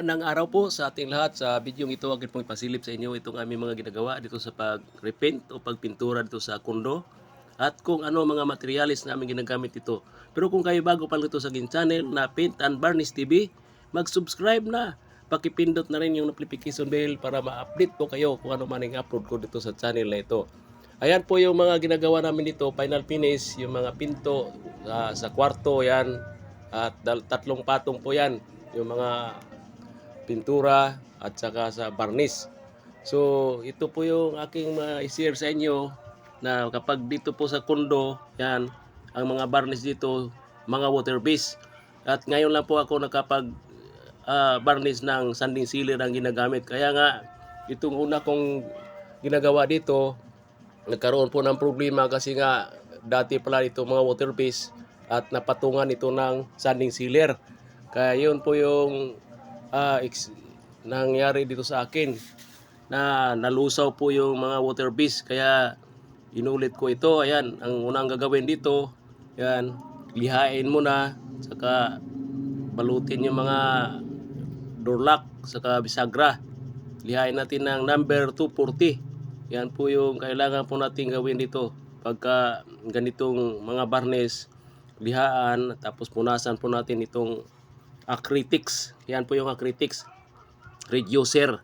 Magandang araw po sa ating lahat. Sa bidyong ito, akin pong ipasilip sa inyo itong aming mga ginagawa dito sa pag-repaint o pagpintura dito sa kondo at kung ano mga materialis na aming ginagamit dito. Pero kung kayo bago pa lang ito sa aking channel na Paint and Varnish TV, mag-subscribe na. Pakipindot na rin yung notification bell para ma-update po kayo kung ano man ang upload ko dito sa channel na ito. Ayan po yung mga ginagawa namin dito, final finish, yung mga pinto sa kwarto yan at tatlong patong po yan, yung mga pintura at saka sa varnish. So ito po yung aking ma-share sa inyo na kapag dito po sa kondo, yan, ang mga varnish dito, mga water base. At ngayon lang po ako nakapag varnish ng sanding sealer ang ginagamit. Kaya nga, itong una kong ginagawa dito, nagkaroon po ng problema kasi nga dati pala ito mga water base at napatungan ito ng sanding sealer. Kaya yun po yung nangyari dito sa akin na nalusaw po yung mga water base. Kaya inulit ko ito. Ayan, ang unang gagawin dito, yan, lihain mo na, saka balutin yung mga door lock, saka bisagra. Lihain natin ng number 240. Yan po yung kailangan po natin gawin dito. Pagka ganitong mga varnish, lihaan, tapos punasan po natin itong acrylics. Yan po yung acrylics reducer.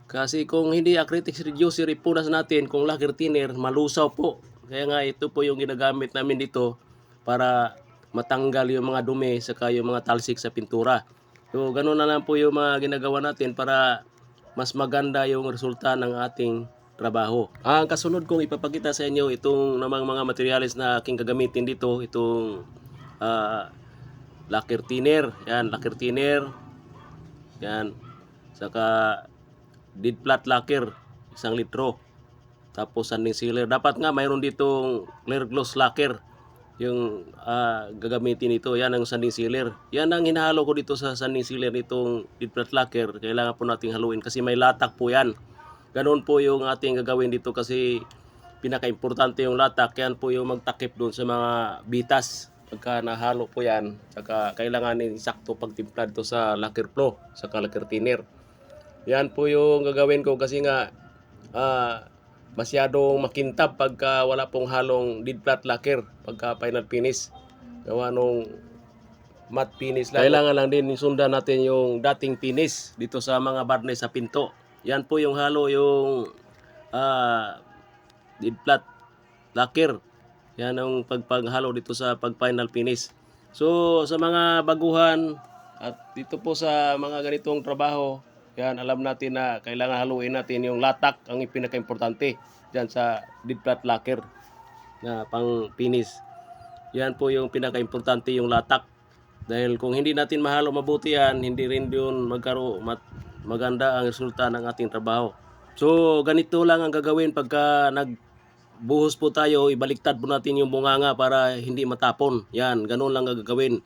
Kasi kung hindi acrylics reducer, ipunas natin kung lacquer thinner, malusaw po. Kaya nga ito po yung ginagamit namin dito para matanggal yung mga dumi saka yung mga talsik sa pintura. So ganun na lang po yung mga ginagawa natin para mas maganda yung resulta ng ating trabaho. Ang kasunod kong ipapakita sa inyo itong namang mga materials na aking gagamitin dito, itong lacquer thinner. Yan, lacquer thinner. Yan. Saka dead flat lacquer, 1 litro. Tapos sanding sealer. Dapat nga mayroon ditong clear gloss lacquer yung gagamitin ito. Yan ang sanding sealer. Yan ang hinahalo ko dito sa sanding sealer nitong dead flat lacquer. Kailangan po nating haluin kasi may latak po yan. Ganoon po yung ating gagawin dito kasi pinaka-importante yung latak. Yan po yung magtakip doon sa mga bitas. Pagka nahalo po yan, saka kailangan sakto pagtimpla dito sa lacquer flow, sa lacquer thinner. Yan po yung gagawin ko kasi nga masyadong makintab pagka wala pong halong dead flat lacquer pagka final finish. Gawa nung matte finish lang. Kailangan lang din sundan natin yung dating finish dito sa mga varnish sa pinto. Yan po yung halo yung dead flat lacquer. Yan ang pagpaghalo dito sa pag final finish. So sa mga baguhan at dito po sa mga ganitong trabaho, yan, alam natin na kailangan haluin natin yung latak, ang pinaka-importante dyan sa dead flat lacquer na pang finish. Yan po yung pinaka-importante, yung latak. Dahil kung hindi natin mahalo mabuti yan, hindi rin yun maganda ang resulta ng ating trabaho. So ganito lang ang gagawin pagka nagbuhos po tayo, ibaliktad po natin yung bunganga para hindi matapon. Yan, ganun lang gagawin.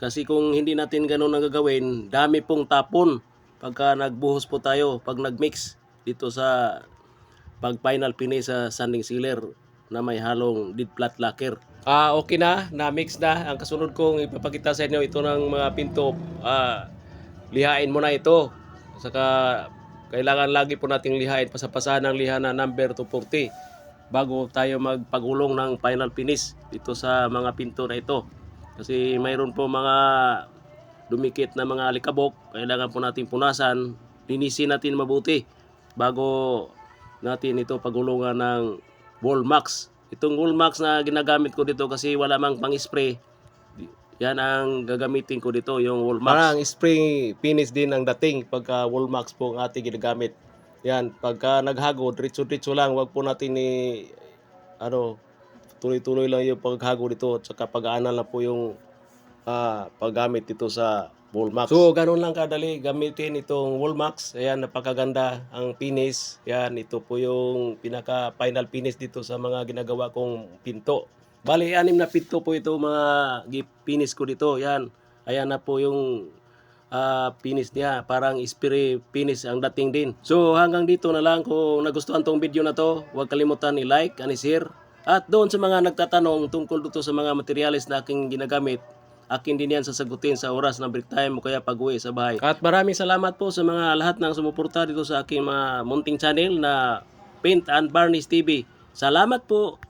Kasi kung hindi natin ganun ang gagawin, dami pong tapon pagka nagbuhos po tayo, pag nagmix dito sa pag final finish sa sanding sealer na may halong dead flat lacquer. Okay na, na-mix na. Ang kasunod kong ipapakita sa inyo ito ng mga pinto. Lihain mo na ito. Saka kailangan lagi po nating lihain, pasapasahan ng liha na number 240 bago tayo magpagulong ng final finish dito sa mga pinto na ito. Kasi mayroon po mga dumikit na mga alikabok, kailangan po natin punasan, linisin natin mabuti bago natin ito pagulungan ng wall max. Itong wall max na ginagamit ko dito kasi wala mang pang spray, yan ang gagamitin ko dito, yung wall max. Parang spray finish din ang dating pagka wall max po ang ating ginagamit. Yan, pagka naghago, diretso-diretso lang, wag po natin tuloy-tuloy lang yung paghago dito at saka pag-aanal na po yung paggamit dito sa Wallmax. So ganun lang kadali gamitin itong Wallmax. Ayan, napakaganda ang finish. Yan, ito po yung pinaka final finish dito sa mga ginagawa kong pinto. Bali, 6 na pinto po ito mga finish ko dito. Yan, ayan na po yung finish niya. Parang spray finish ang dating din. So hanggang dito na lang. Kung nagustuhan tong video na to, huwag kalimutan i-like and i-share. At doon sa mga nagtatanong tungkol dito sa mga materials na aking ginagamit, akin din yan sasagutin sa oras ng break time o kaya pag-uwi sa bahay. At maraming salamat po sa mga lahat ng sumuporta dito sa aking mga munting channel na Paint and Varnish TV. Salamat po!